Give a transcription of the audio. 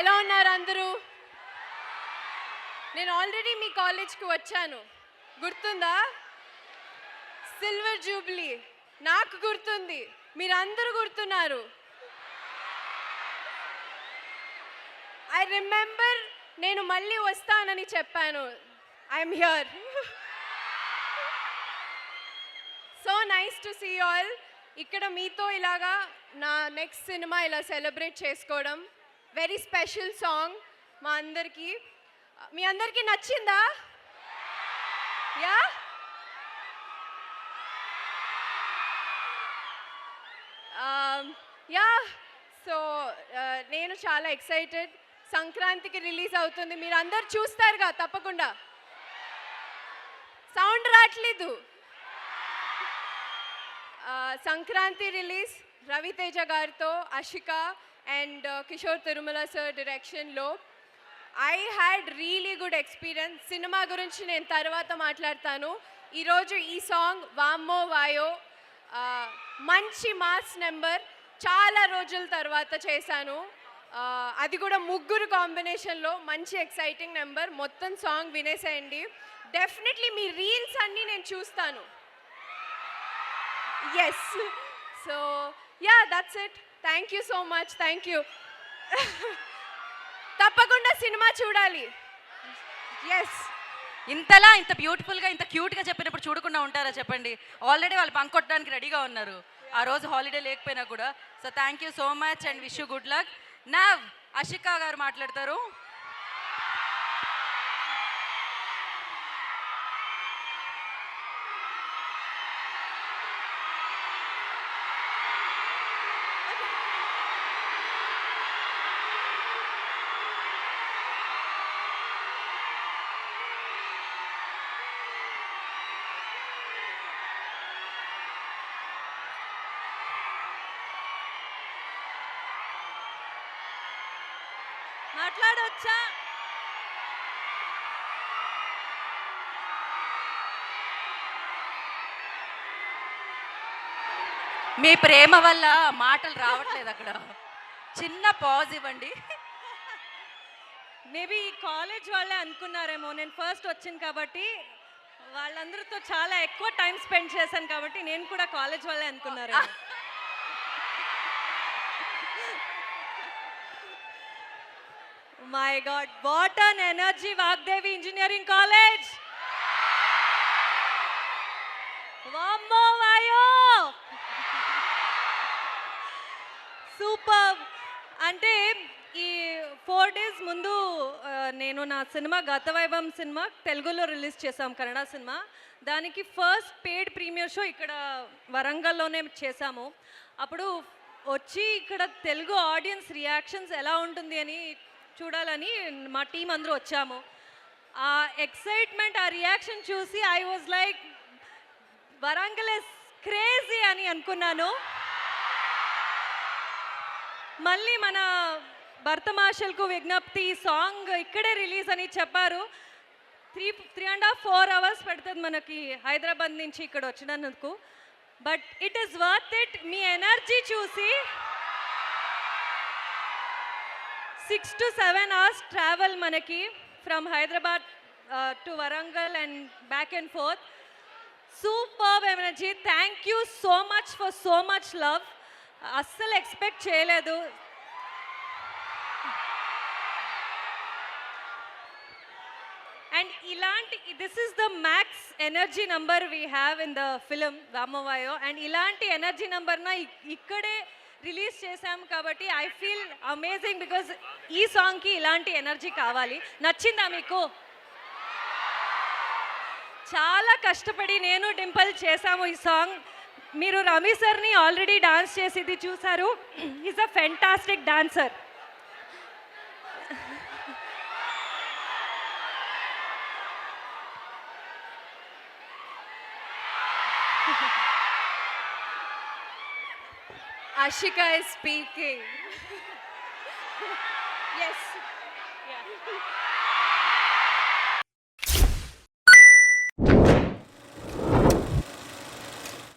ఎలా ఉన్నారు అందరూ? నేను ఆల్రెడీ మీ కాలేజ్కి వచ్చాను, గుర్తుందా? Silver Jubilee. నాకు గుర్తుంది, మీరందరూ గుర్తున్నారు. ఐ రిమెంబర్ నేను మళ్ళీ వస్తానని చెప్పాను. I'm here. So nice to see all. ఇక్కడ మీతో ఇలాగా నా నెక్స్ట్ సినిమా ఇలా సెలబ్రేట్ చేసుకోవడం. వెరీ స్పెషల్ సాంగ్ మా అందరికీ. మీ అందరికీ నచ్చిందా? Yeah, yeah. సో నేను చాలా ఎక్సైటెడ్. సంక్రాంతికి రిలీజ్ అవుతుంది, మీరు అందరు చూస్తారుగా తప్పకుండా. సౌండ్ రావట్లేదు. సంక్రాంతి రిలీజ్ రవితేజ గారితో, అషిక అండ్ కిషోర్ తిరుమల సార్ డైరెక్షన్లో. I had really good experience. Cinema గురించి నేను తర్వాత మాట్లాడతాను. ఈరోజు ఈ సాంగ్ వామ్మో వాయో మంచి మాస్ నెంబర్, చాలా రోజుల తర్వాత చేశాను. అది కూడా ముగ్గురు కాంబినేషన్లో. మంచి ఎక్సైటింగ్ నెంబర్. మొత్తం సాంగ్ వినేసేయండి. డెఫినెట్లీ మీ రీల్స్ అన్నీ నేను చూస్తాను. Yes. So yeah, that's it. Thank you so much. Thank you. తప్పకుండా సినిమా చూడాలి. ఎస్. ఇంతలా ఇంత బ్యూటిఫుల్గా ఇంత క్యూట్గా చెప్పినప్పుడు చూడకుండా ఉంటారా చెప్పండి? ఆల్రెడీ వాళ్ళు పంకొట్టడానికి రెడీగా ఉన్నారు, ఆ రోజు హాలిడే లేకపోయినా కూడా. So thank you so much and wish you good luck. నా అషికా గారు మాట్లాడతారు. మాట్లాడొచ్చా? మీ ప్రేమ వల్ల మాటలు రావట్లేదు, అక్కడ చిన్న పాజ్ ఇవ్వండి. మేబీ ఈ కాలేజ్ వాళ్ళే అనుకున్నారేమో, నేను ఫస్ట్ వచ్చింది కాబట్టి వాళ్ళందరితో చాలా ఎక్కువ టైం స్పెండ్ చేశాను కాబట్టి నేను కూడా కాలేజ్ వాళ్ళే అనుకున్నారేమో. My God, what an energy, Vagdevi Engineering College! Vammo vayo! Superb! అంటే ఈ 4 days ముందు నేను నా సినిమా గత వైభవం సినిమా తెలుగులో రిలీజ్ చేసాం, కన్నడ సినిమా. దానికి ఫస్ట్ పెయిడ్ ప్రీమియర్ షో ఇక్కడ వరంగల్లోనే చేశాము. అప్పుడు వచ్చి ఇక్కడ తెలుగు ఆడియన్స్ రియాక్షన్స్ ఎలా ఉంటుంది అని చూడాలని మా టీం అందరూ వచ్చాము. ఆ ఎక్సైట్మెంట్, ఆ రియాక్షన్ చూసి I was like Warangal is crazy అని అనుకున్నాను. మళ్ళీ మన భరతమాషల్కు విజ్ఞప్తి, సాంగ్ ఇక్కడే రిలీజ్ అని చెప్పారు. 3.5-4 hours పడుతుంది మనకి హైదరాబాద్ నుంచి ఇక్కడ వచ్చినందుకు. But it is worth it. మీ ఎనర్జీ చూసి 6 to 7 hours ట్రావెల్ మనకి from Hyderabad to Warangal and back and forth. Superb energy. Thank you so much for so much love. అస్సలు ఎక్స్పెక్ట్ చేయలేదు. అండ్ ఇలాంటి this is the max energy number we have in the film రామవాయో. And ఇలాంటి energy నంబర్న ఇక్కడే release చేశాం కాబట్టి I feel amazing, because ఈ సాంగ్కి ఇలాంటి ఎనర్జీ కావాలి. నచ్చిందా మీకు? చాలా కష్టపడి నేను డింపుల్ చేశాము ఈ సాంగ్. మీరు రవి సార్ని ఆల్రెడీ డాన్స్ చేసేది చూసారు. Is a fantastic dancer. Ashika is speaking. Yes. Yeah.